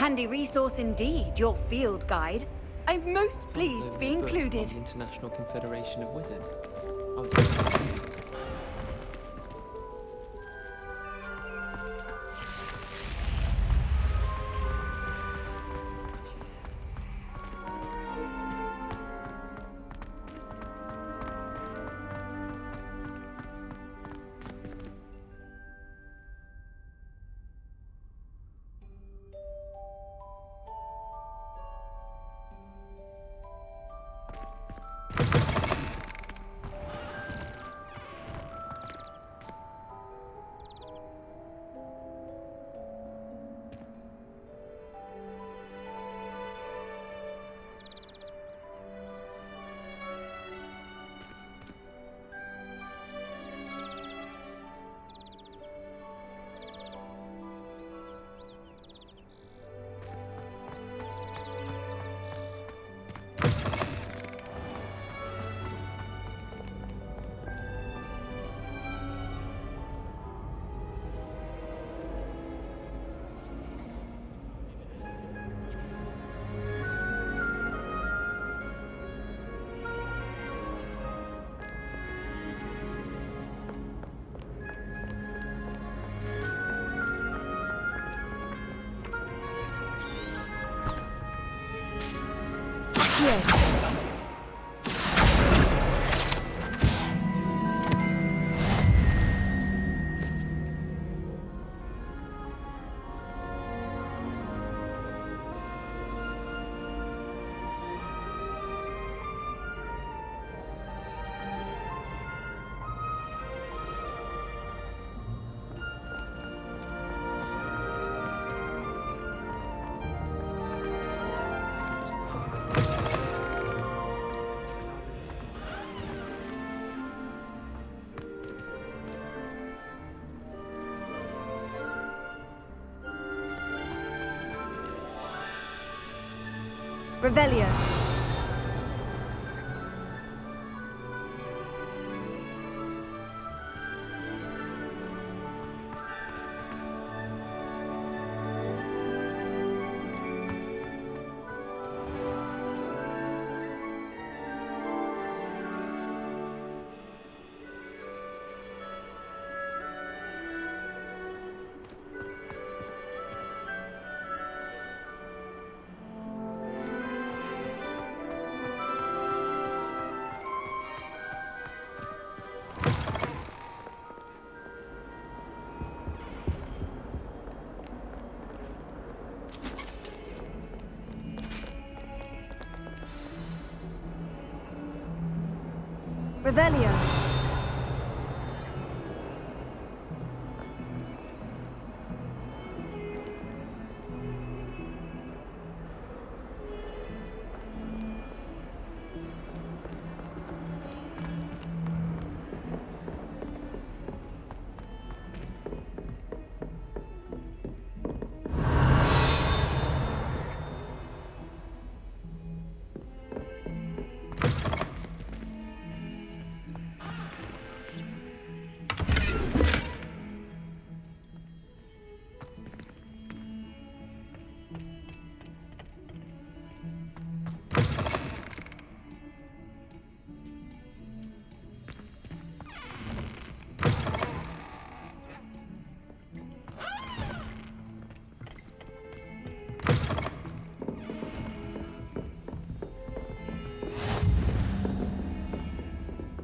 handy resource indeed, your field guide. I'm most pleased to be included. The International Confederation of Wizards. Revelio. Revelio.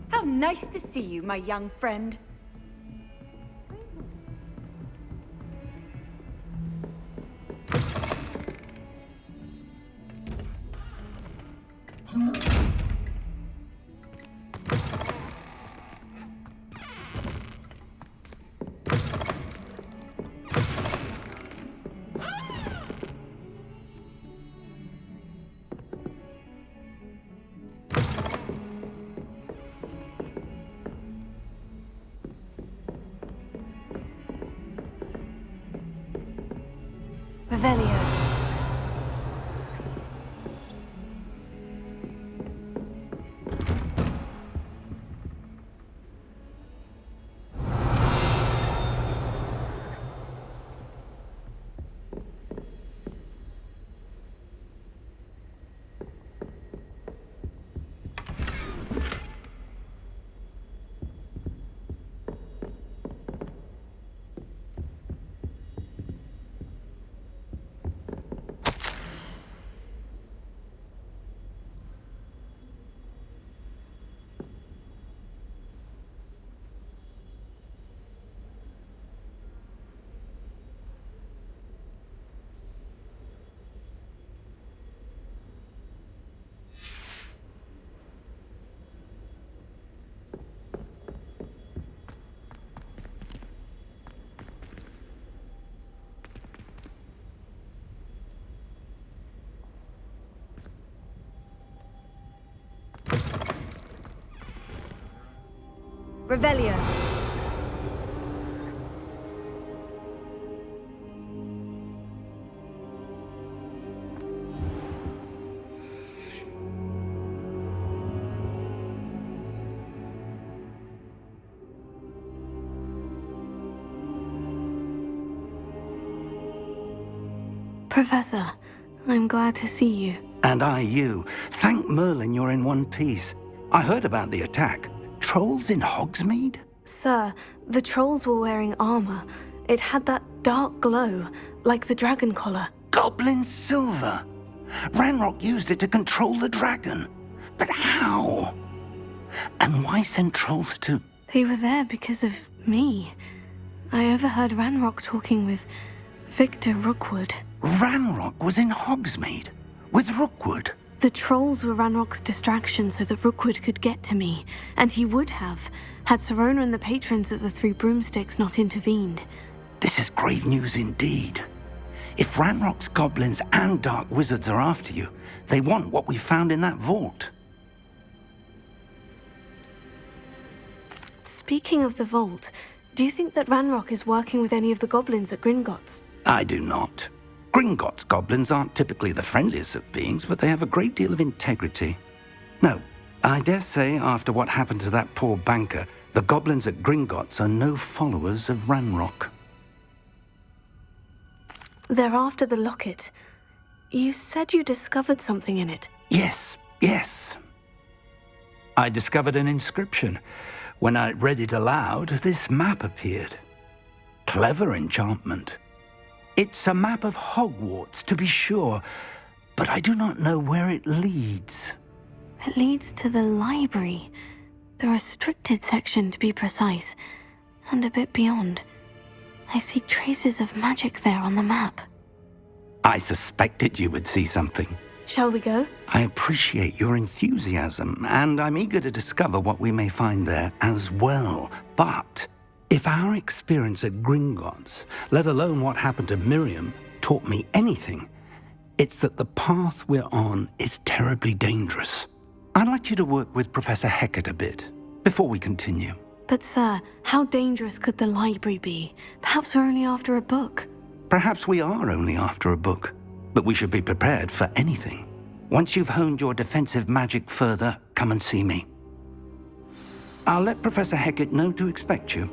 How nice to see you, my young friend. Revelio. Revelio. Professor, I'm glad to see you. And I you. Thank Merlin you're in one piece. I heard about the attack. Trolls in Hogsmeade? Sir, the trolls were wearing armor. It had that dark glow, like the dragon collar. Goblin silver. Ranrock used it to control the dragon. But how? And why send trolls to... They were there because of me. I overheard Ranrock talking with Victor Rookwood. Ranrock was in Hogsmeade? With Rookwood? The trolls were Ranrock's distraction so that Rookwood could get to me, and he would have, had Serona and the patrons at the Three Broomsticks not intervened. This is grave news indeed. If Ranrock's goblins and dark wizards are after you, they want what we found in that vault. Speaking of the vault, do you think that Ranrock is working with any of the goblins at Gringotts? I do not. Gringotts goblins aren't typically the friendliest of beings, but they have a great deal of integrity. No, I dare say after what happened to that poor banker, the goblins at Gringotts are no followers of Ranrock. They're after the locket. You said you discovered something in it. Yes. I discovered an inscription. When I read it aloud, this map appeared. Clever enchantment. It's a map of Hogwarts, to be sure, but I do not know where it leads. It leads to the library. The restricted section, to be precise, and a bit beyond. I see traces of magic there on the map. I suspected you would see something. Shall we go? I appreciate your enthusiasm, and I'm eager to discover what we may find there as well. But if our experience at Gringotts, let alone what happened to Miriam, taught me anything, it's that the path we're on is terribly dangerous. I'd like you to work with Professor Hecat a bit before we continue. But sir, how dangerous could the library be? Perhaps we're only after a book. Perhaps we are only after a book, but we should be prepared for anything. Once you've honed your defensive magic further, come and see me. I'll let Professor Hecat know to expect you.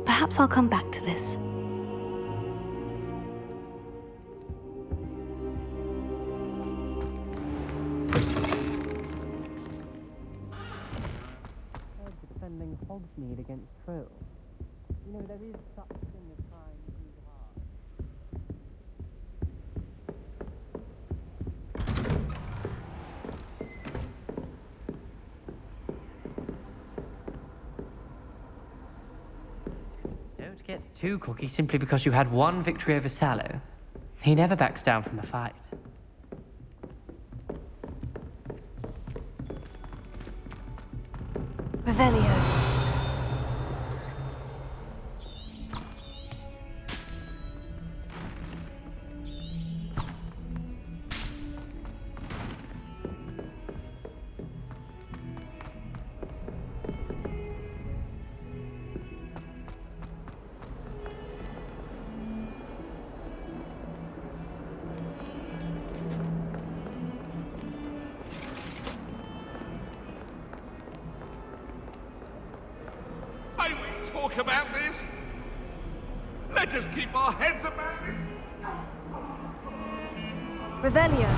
Perhaps I'll come back to this. defending Hogsmeade against trolls. You know, there is such a thing as trying too hard. Don't get too cocky simply because you had one victory over Sallow. He never backs down from a fight. Revelio. May we talk about this? Let us keep our heads about this. Revelio.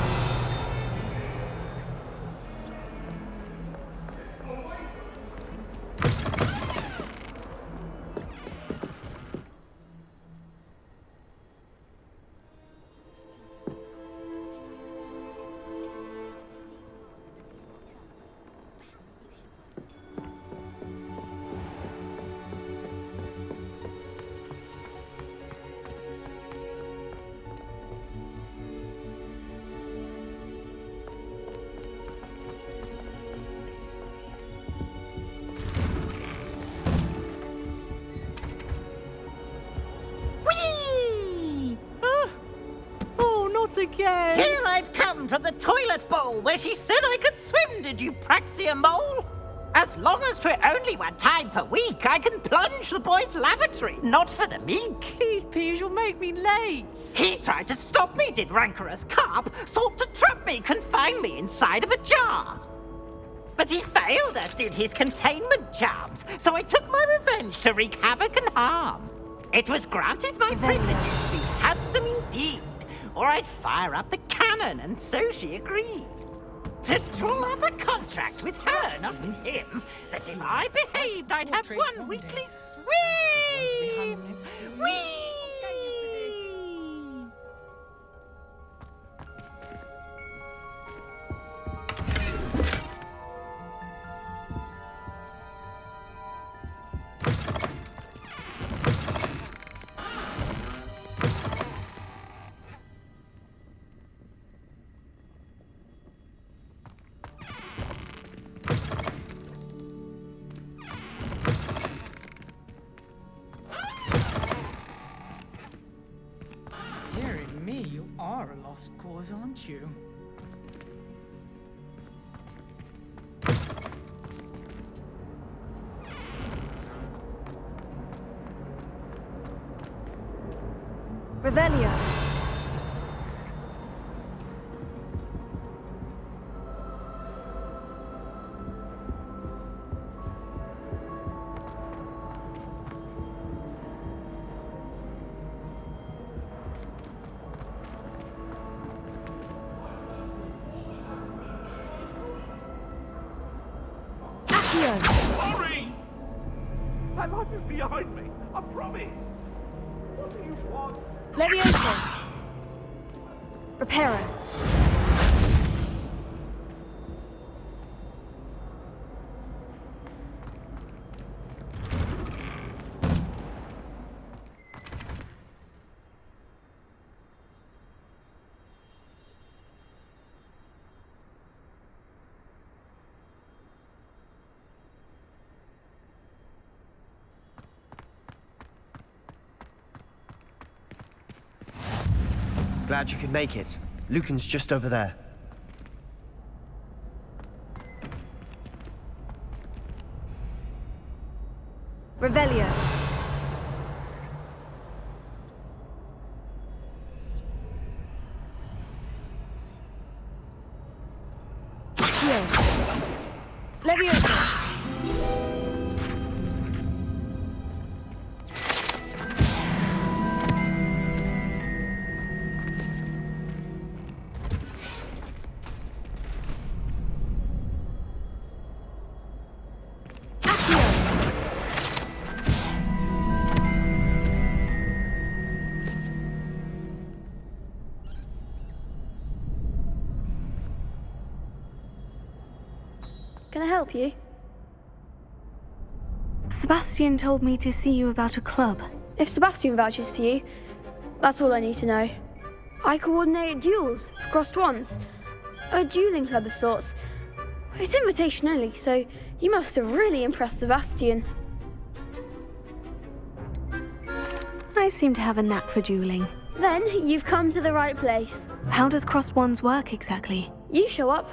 Not again! Here I've come from the toilet bowl where she said I could swim, did you praxia mole? As long as 'twere only one time per week, I can plunge the boy's lavatory, not for the meek. Please, Peeves, you'll make me late. He tried to stop me, did rancorous carp, sought to trap me, confine me inside of a jar. But he failed as did his containment charms, so I took my revenge to wreak havoc and harm. It was granted my privileges to be handsome indeed, or I'd fire up the cannon, and so she agreed. To draw up a contract with her, not with him, that if I behaved, I'd have one weekly swim! Whee! Dearie me, you are a lost cause, aren't you? Revelio. Hurry! That light is behind me, I promise. What do you want? Levioso. Reparo. Glad you could make it. Lucan's just over there. Revelio. Accio. Levioso. Accio. help you? Sebastian told me to see you about a club. If Sebastian vouches for you, that's all I need to know. I coordinate duels for crossed wands. A dueling club of sorts. It's invitation only, so you must have really impressed Sebastian. I seem to have a knack for dueling. Then you've come to the right place. How does crossed wands work exactly? You show up,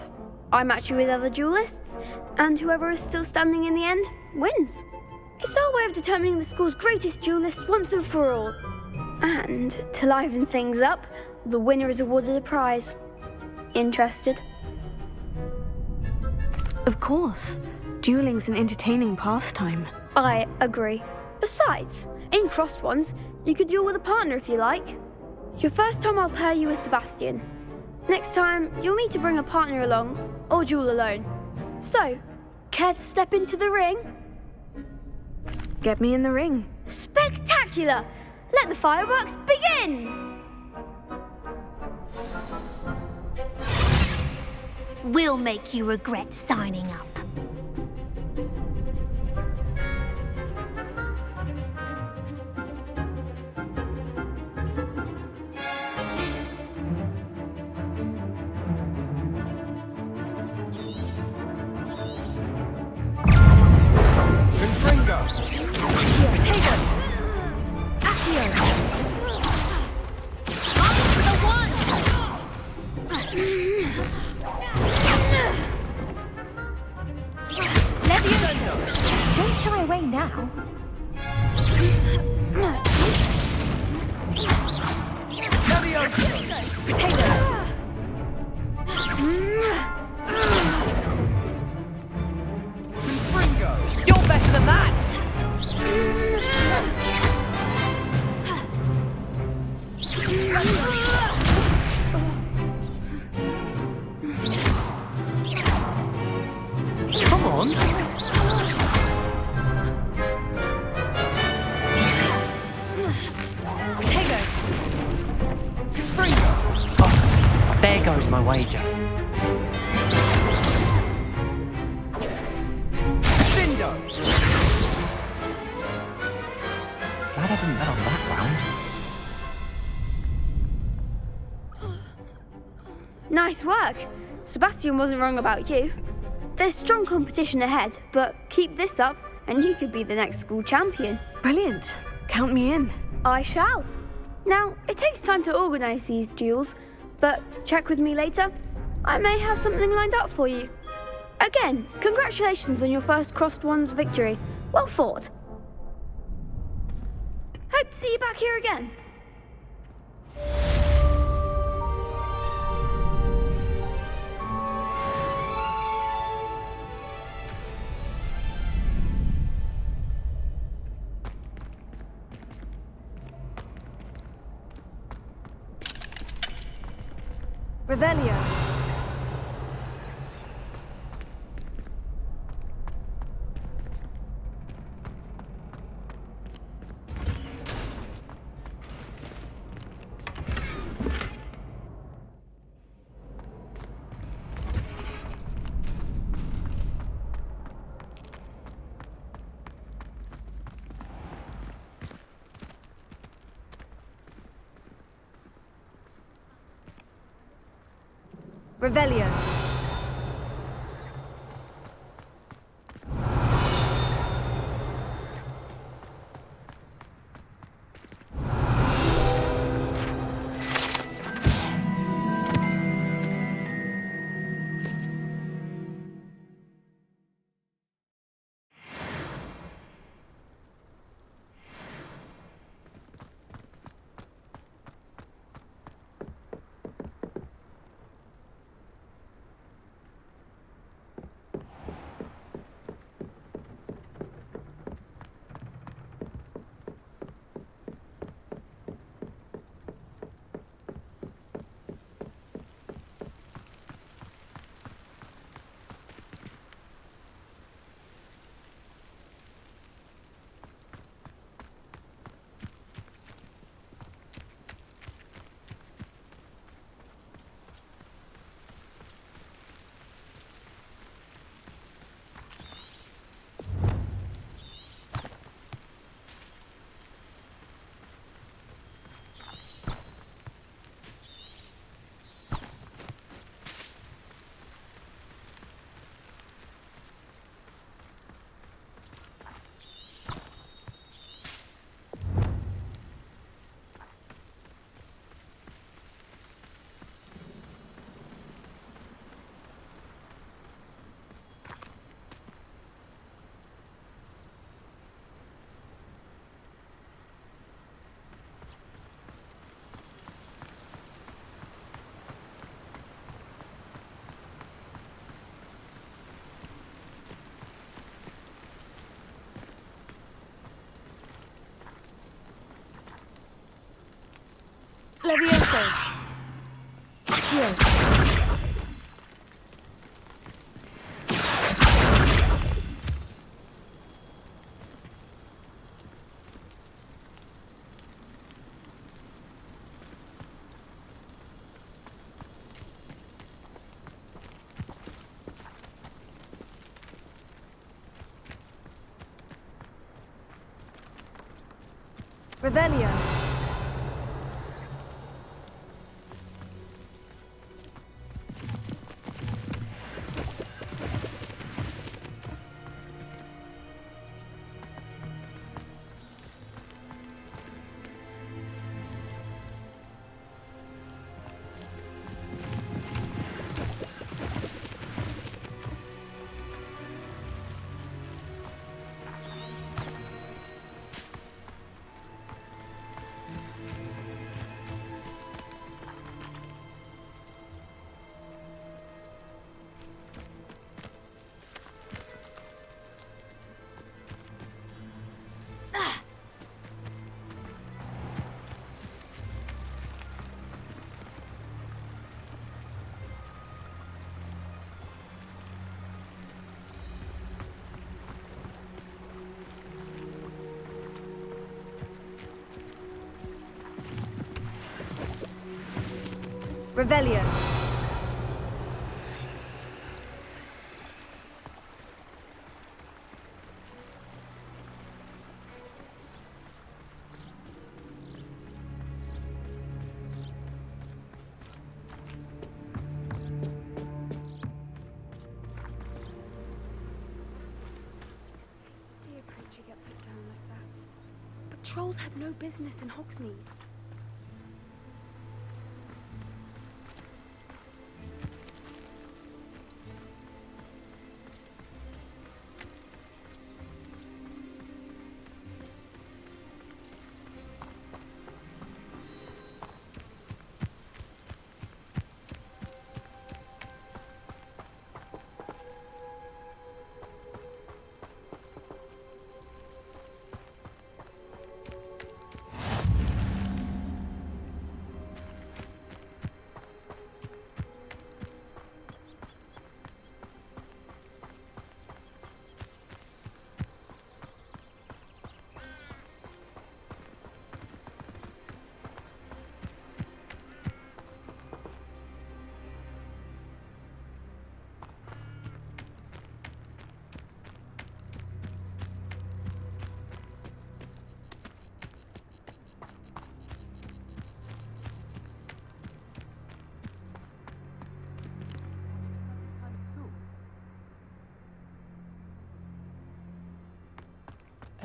I match you with other duelists, and whoever is still standing in the end wins. It's our way of determining the school's greatest duelist once and for all. And to liven things up, the winner is awarded a prize. Interested? Of course. Dueling's an entertaining pastime. I agree. Besides, in crossed ones, you could duel with a partner if you like. Your first time I'll pair you with Sebastian. Next time, you'll need to bring a partner along, or duel alone. So, care to step into the ring? Get me in the ring. Spectacular! Let the fireworks begin! We'll make you regret signing up. Don't shy away now. You're better than that! Come on! Oh, there goes my wager. Glad I didn't bet on that round. Nice work. Sebastian wasn't wrong about you. There's strong competition ahead, but keep this up and you could be the next school champion. Brilliant. Count me in. I shall. Now, it takes time to organise these duels, but check with me later. I may have something lined up for you. Again, congratulations on your first crossed wands victory. Well fought. Hope to see you back here again. Revelio. Revelio. Levioso. Accio. Revelio. Revelio. See a creature get put down like that. But trolls have no business in Hogsmeade.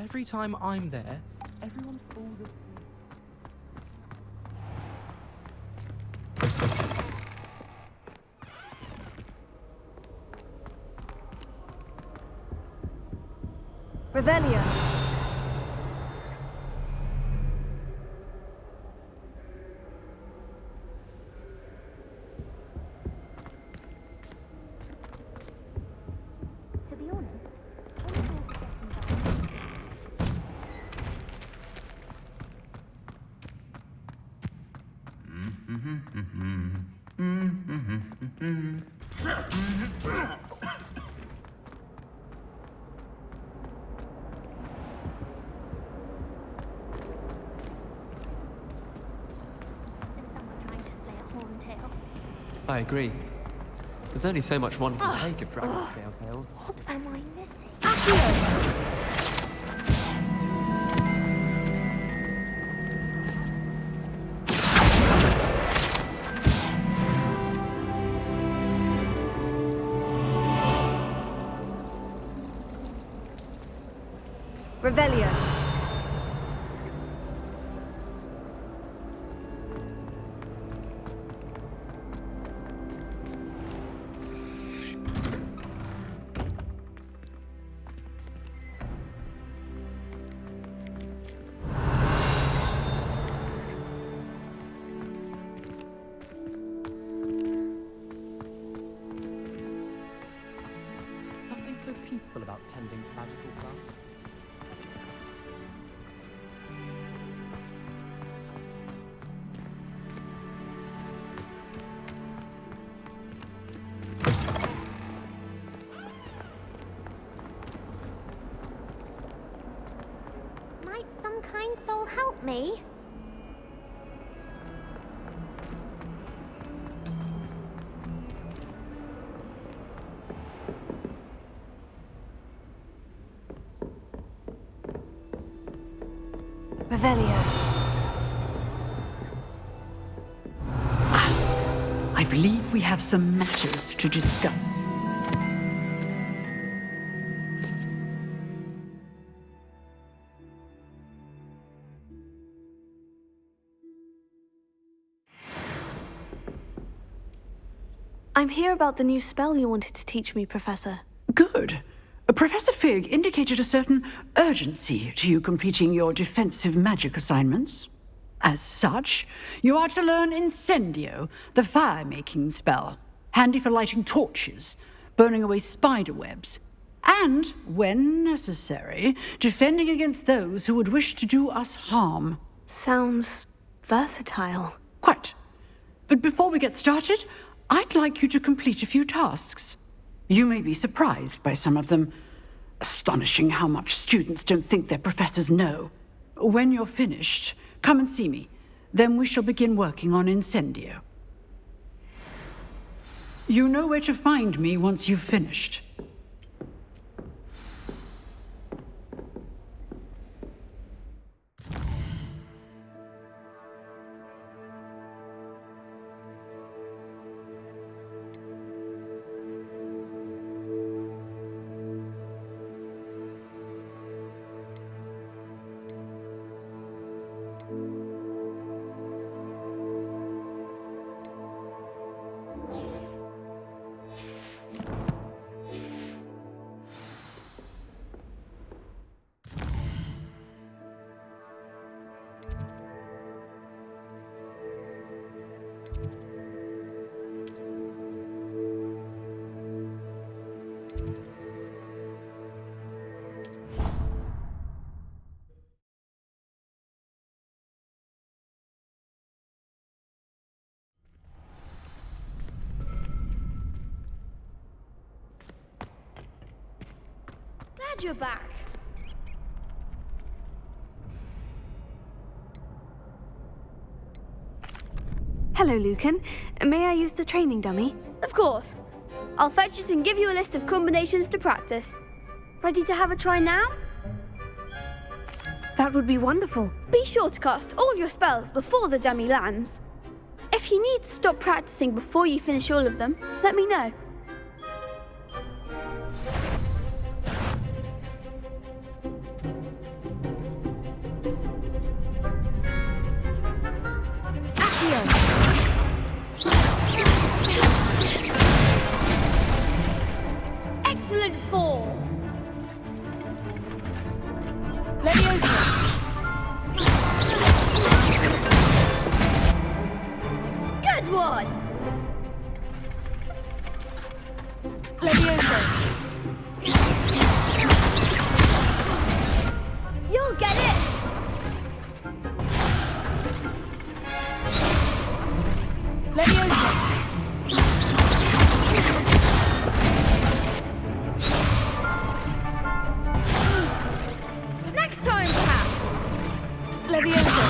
Every time I'm there, everyone falls asleep. Revelio. To be honest, I agree. There's only so much one can take of Dragon's tales. what am I missing? Revelio. Something so peaceful about tending to magical plants. kind soul help me? Revelio. I believe we have some matters to discuss. I'm here about the new spell you wanted to teach me, Professor. Good. Professor Fig indicated a certain urgency to you completing your defensive magic assignments. As such, you are to learn Incendio, the fire-making spell, handy for lighting torches, burning away spider webs, and, when necessary, defending against those who would wish to do us harm. Sounds versatile. Quite. But before we get started, I'd like you to complete a few tasks. You may be surprised by some of them. Astonishing how much students don't think their professors know. When you're finished, come and see me. Then we shall begin working on Incendio. You know where to find me once you've finished. Glad you're back. Hello, Lucan. May I use the training dummy? Of course. I'll fetch it and give you a list of combinations to practice. Ready to have a try now? That would be wonderful. Be sure to cast all your spells before the dummy lands. If you need to stop practicing before you finish all of them, let me know. Excellent fall. Leviosa. Good one. Leviosa. You'll get it. Leviosa. Next time, perhaps. Leviosa.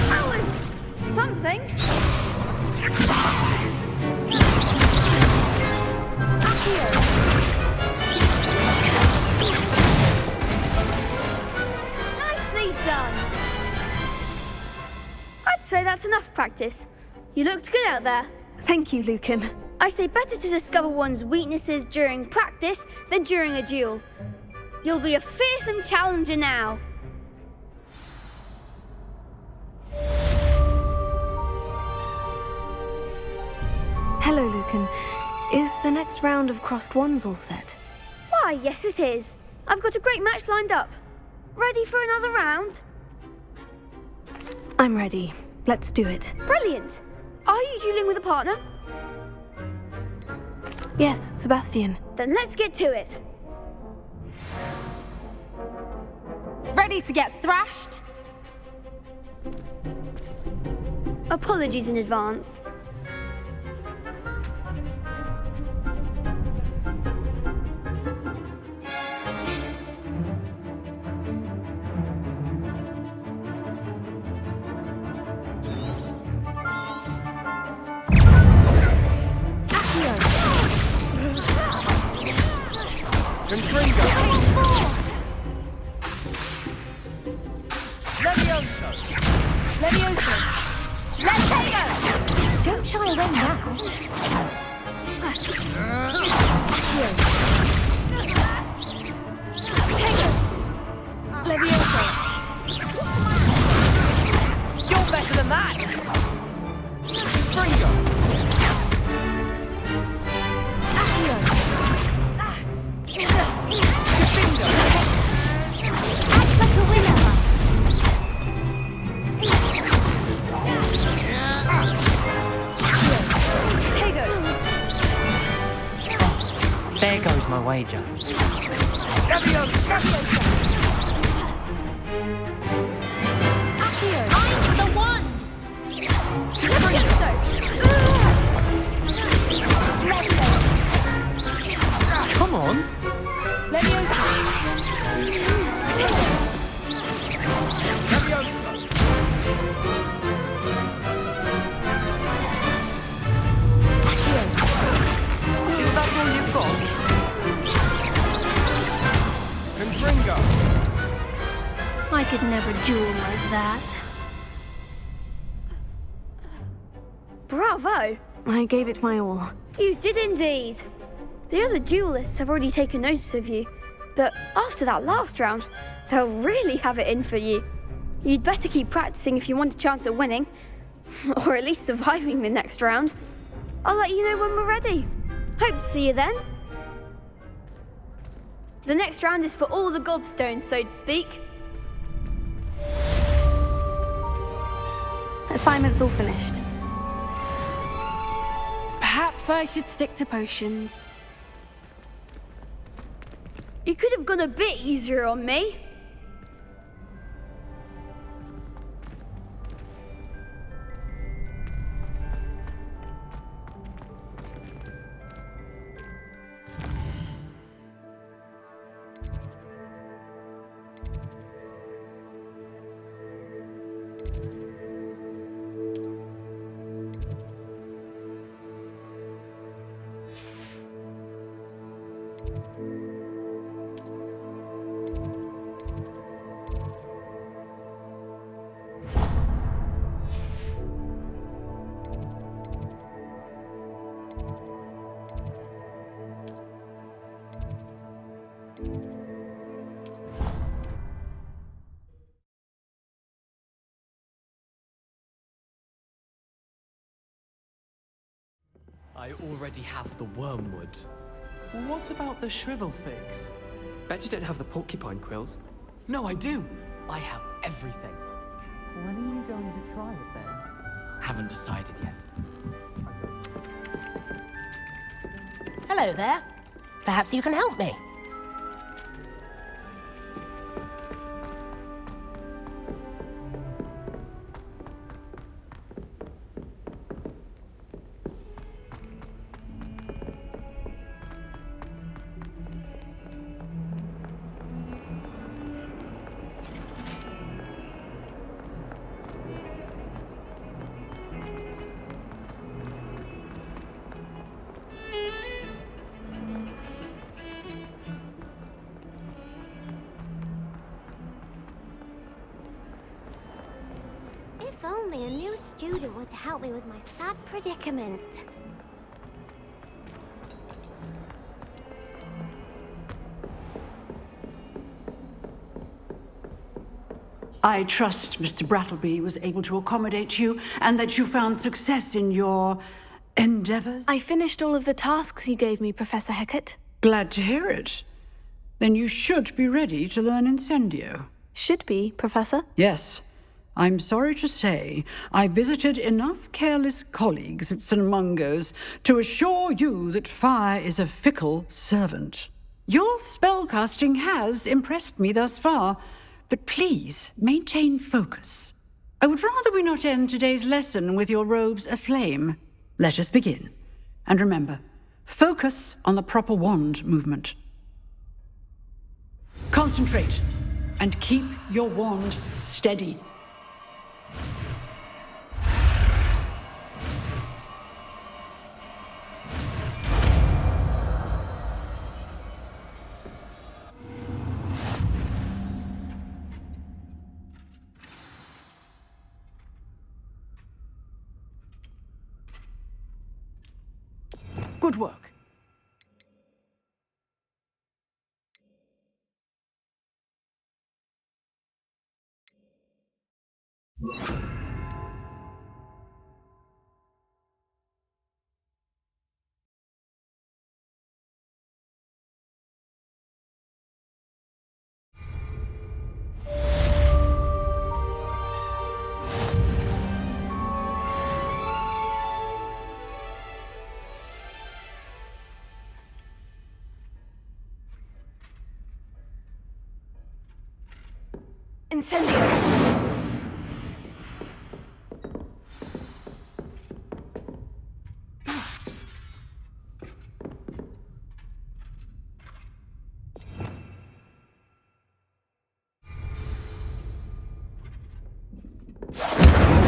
That was something. Nicely done. I'd say that's enough practice. You looked good out there. Thank you, Lucan. I say better to discover one's weaknesses during practice than during a duel. You'll be a fearsome challenger now. Hello, Lucan. Is the next round of crossed wands all set? Why, yes it is. I've got a great match lined up. Ready for another round? I'm ready. Let's do it. Brilliant. Are you dueling with a partner? Yes, Sebastian. Then let's get to it. Ready to get thrashed? Apologies in advance. Confringo! Levioso! Levioso! Levioso! Don't shy away now. Levioso! You're better than that! Confringo! Act like a winner. There goes my wager. I'm the wand. Come on. Is that all you've got? Confringo! I could never duel like that. Bravo! I gave it my all. You did indeed. The other duelists have already taken notice of you, but after that last round, they'll really have it in for you. You'd better keep practicing if you want a chance at winning, or at least surviving the next round. I'll let you know when we're ready. Hope to see you then. The next round is for all the gobstones, so to speak. Assignment's all finished. Perhaps I should stick to potions. You could have gone a bit easier on me. I already have the wormwood. What about the shrivel figs? Bet you don't have the porcupine quills. No, I do. I have everything. When are you going to try it then? Haven't decided yet. Hello there. Perhaps you can help me. If only a new student were to help me with my sad predicament. I trust Mr. Brattleby was able to accommodate you and that you found success in your endeavors. I finished all of the tasks you gave me, Professor Hecat. Glad to hear it. Then you should be ready to learn Incendio. Should be, Professor. Yes. I'm sorry to say, I visited enough careless colleagues at St. Mungo's to assure you that fire is a fickle servant. Your spellcasting has impressed me thus far, but please maintain focus. I would rather we not end today's lesson with your robes aflame. Let us begin. And remember, focus on the proper wand movement. Concentrate and keep your wand steady. Good work. Incendio!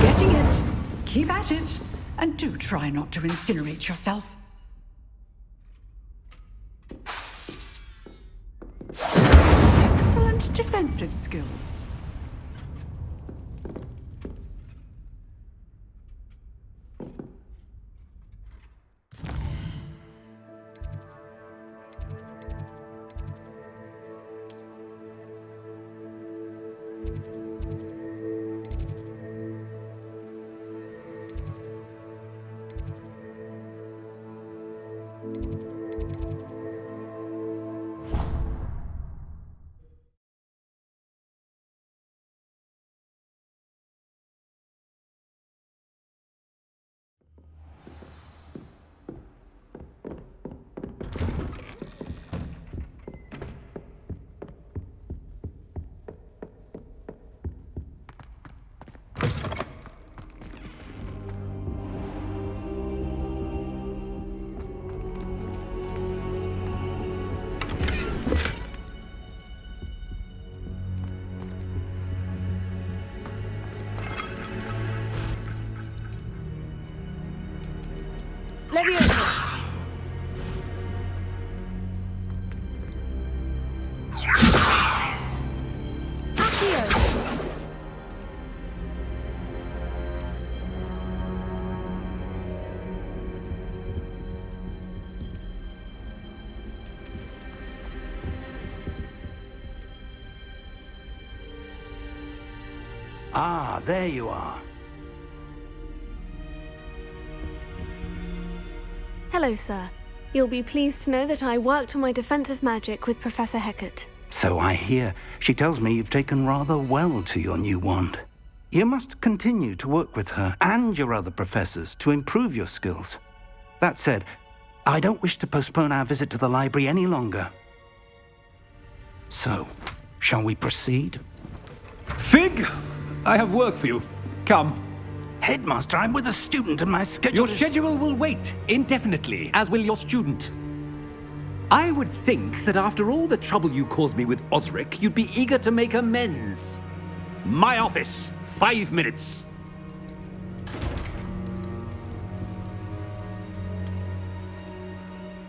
Getting it. Keep at it. And do try not to incinerate yourself. Excellent defensive skills. Leviosa! Accio! Ah, there you are. Hello, sir. You'll be pleased to know that I worked on my defensive magic with Professor Hecat. So I hear. She tells me you've taken rather well to your new wand. You must continue to work with her and your other professors to improve your skills. That said, I don't wish to postpone our visit to the library any longer. So, shall we proceed? Fig! I have work for you. Come. Headmaster, I'm with a student and my schedule Your schedule will wait indefinitely, as will your student. I would think that after all the trouble you caused me with Osric, you'd be eager to make amends. My office, 5 minutes.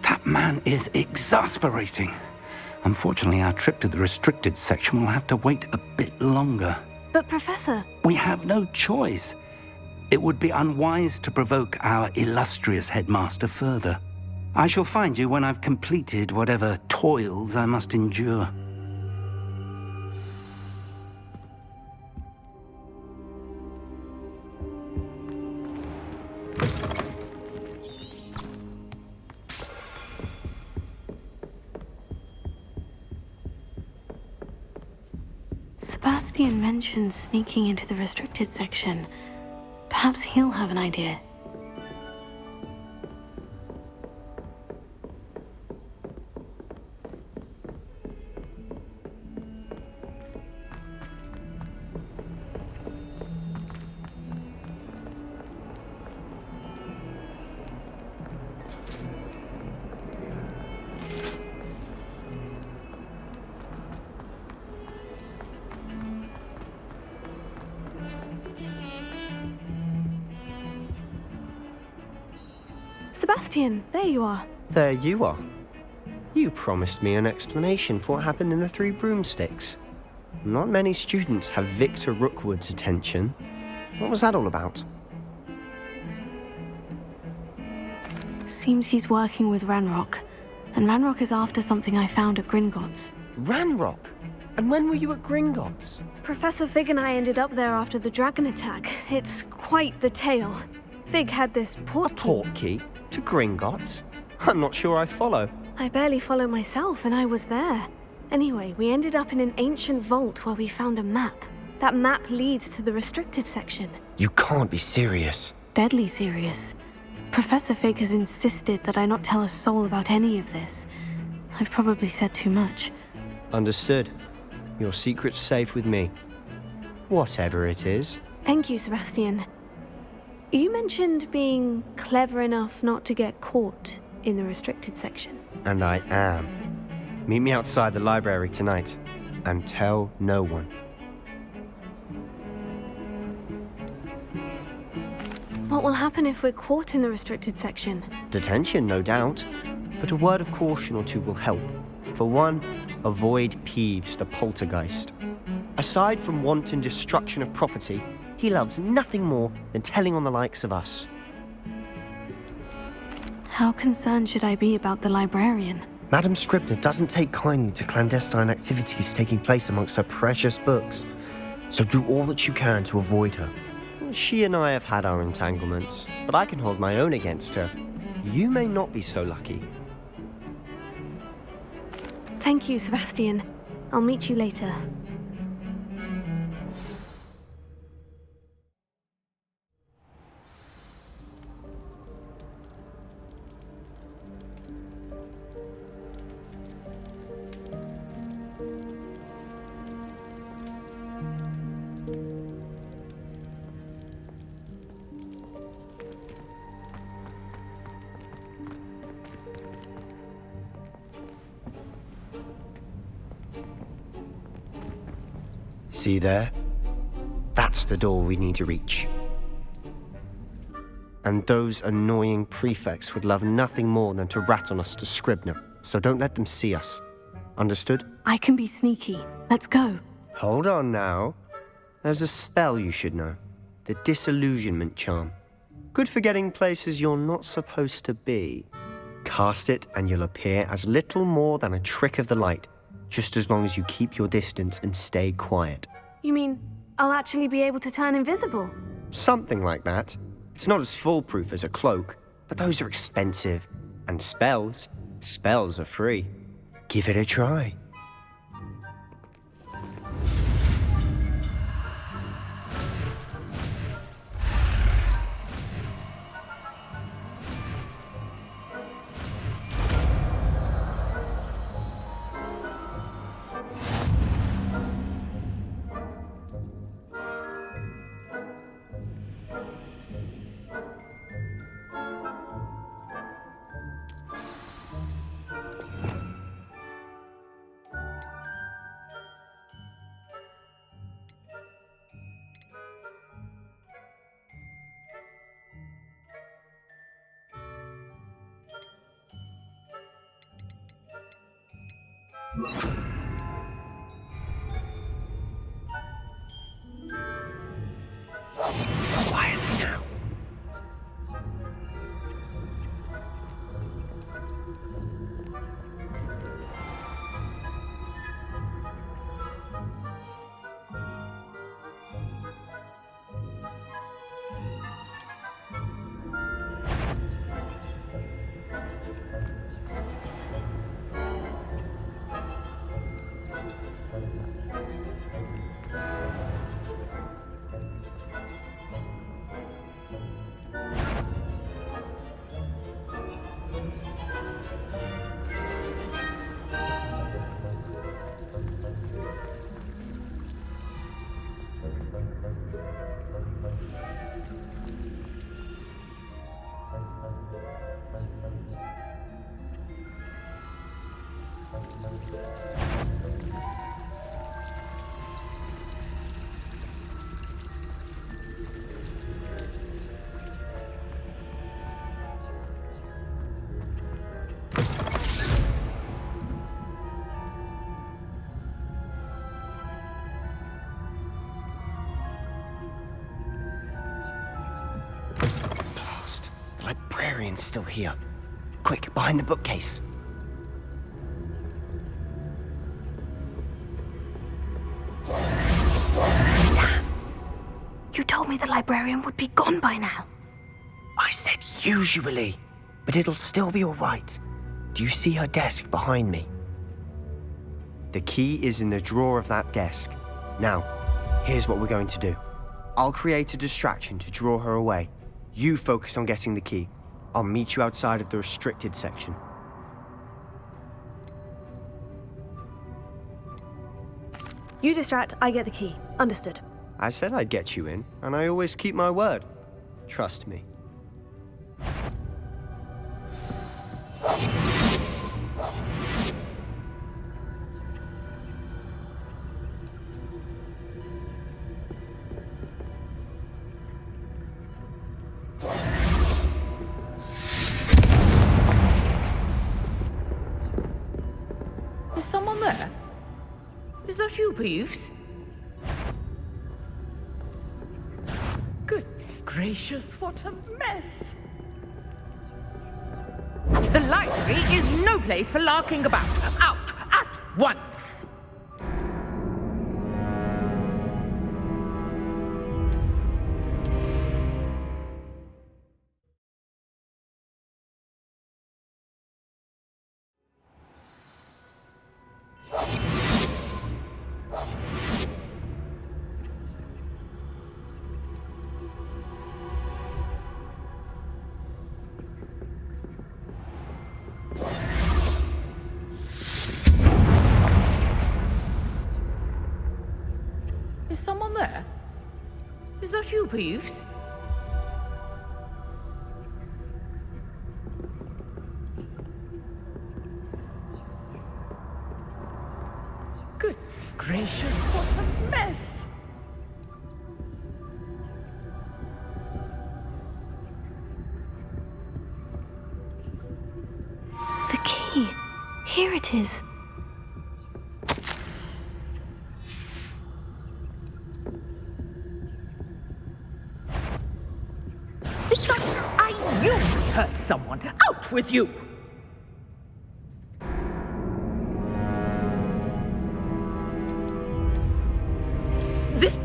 That man is exasperating. Unfortunately, our trip to the restricted section will have to wait a bit longer. But, Professor... We have no choice. It would be unwise to provoke our illustrious headmaster further. I shall find you when I've completed whatever toils I must endure. Sebastian mentioned sneaking into the restricted section. Perhaps he'll have an idea. Sebastian, there you are. There you are. You promised me an explanation for what happened in the Three Broomsticks. Not many students have Victor Rookwood's attention. What was that all about? Seems he's working with Ranrock. And Ranrock is after something I found at Gringotts. Ranrock? And when were you at Gringotts? Professor Fig and I ended up there after the dragon attack. It's quite the tale. Fig had this portkey to Gringotts? I'm not sure I follow. I barely follow myself, and I was there. Anyway, we ended up in an ancient vault where we found a map. That map leads to the restricted section. You can't be serious. Deadly serious. Professor Fig has insisted that I not tell a soul about any of this. I've probably said too much. Understood. Your secret's safe with me. Whatever it is. Thank you, Sebastian. You mentioned being clever enough not to get caught in the restricted section. And I am. Meet me outside the library tonight, and tell no one. What will happen if we're caught in the restricted section? Detention, no doubt. But a word of caution or two will help. For one, avoid Peeves, the poltergeist. Aside from wanton destruction of property, he loves nothing more than telling on the likes of us. How concerned should I be about the librarian? Madame Scribner doesn't take kindly to clandestine activities taking place amongst her precious books, so do all that you can to avoid her. She and I have had our entanglements, but I can hold my own against her. You may not be so lucky. Thank you, Sebastian. I'll meet you later. See there? That's the door we need to reach. And those annoying prefects would love nothing more than to rat on us to Scribner, so don't let them see us. Understood? I can be sneaky. Let's go. Hold on now. There's a spell you should know. The Disillusionment Charm. Good for getting places you're not supposed to be. Cast it and you'll appear as little more than a trick of the light, just as long as you keep your distance and stay quiet. You mean I'll actually be able to turn invisible? Something like that. It's not as foolproof as a cloak, but those are expensive. And spells are free. Give it a try. Quietly now. Blast. The librarian's still here. Quick, behind the bookcase. You told me the librarian would be gone by now. I said usually, but it'll still be all right. Do you see her desk behind me? The key is in the drawer of that desk. Now, here's what we're going to do. I'll create a distraction to draw her away. You focus on getting the key. I'll meet you outside of the restricted section. You distract, I get the key. Understood. I said I'd get you in, and I always keep my word. Trust me. Is someone there? Is that you, Peeves? Goodness gracious, what a mess! The library is no place for larking about. Out at once! Is someone there? Is that you, Peeves? Goodness gracious, what a mess! The key. Here it is. I knew you hurt someone! Out with you! This...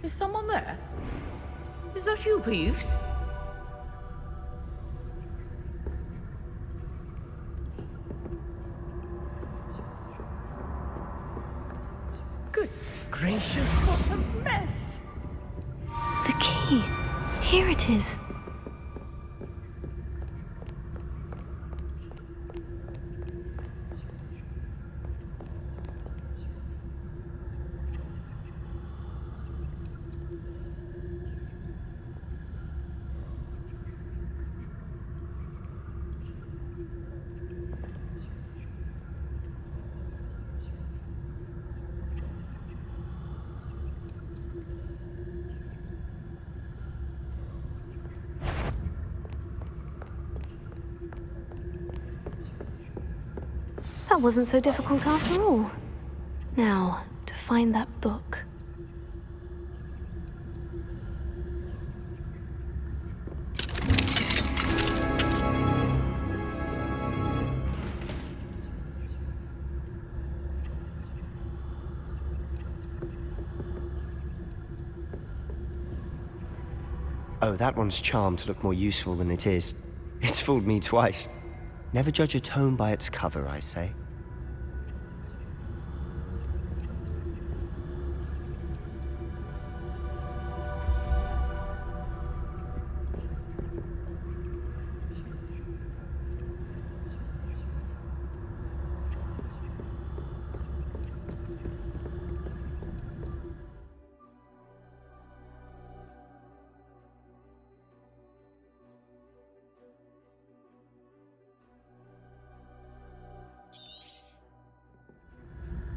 Is someone there? Is that you, Peeves? Goodness gracious, what a mess! The key. Here it is. That wasn't so difficult after all. Now, to find that book. Oh, that one's charmed to look more useful than it is. It's fooled me twice. Never judge a tome by its cover, I say.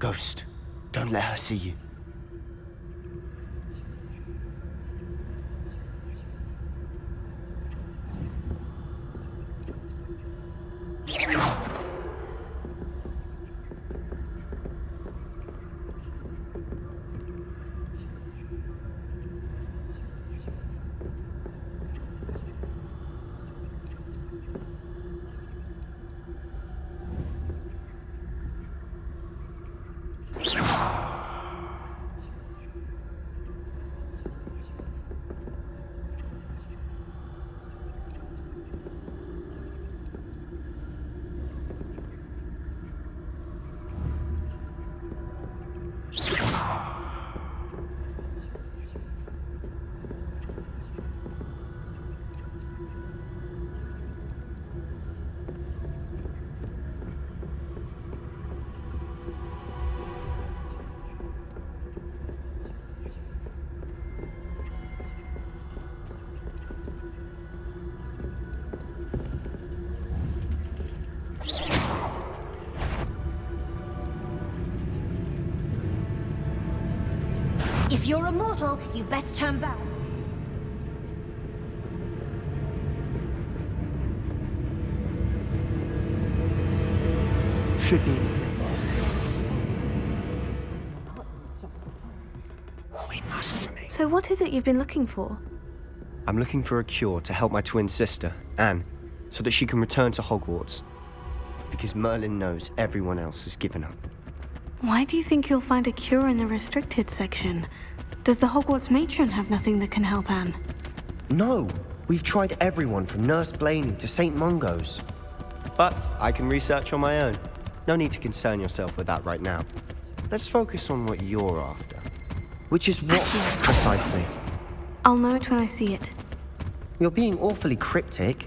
Ghost, don't let her see you. If you're a mortal, you best turn back. Should be in the clinic. We must remain. So what is it you've been looking for? I'm looking for a cure to help my twin sister, Anne, so that she can return to Hogwarts. Because Merlin knows everyone else has given up. Why do you think you'll find a cure in the restricted section? Does the Hogwarts matron have nothing that can help Anne? No! We've tried everyone from Nurse Blaney to St. Mungo's. But I can research on my own. No need to concern yourself with that right now. Let's focus on what you're after. Which is what, precisely? I'll know it when I see it. You're being awfully cryptic.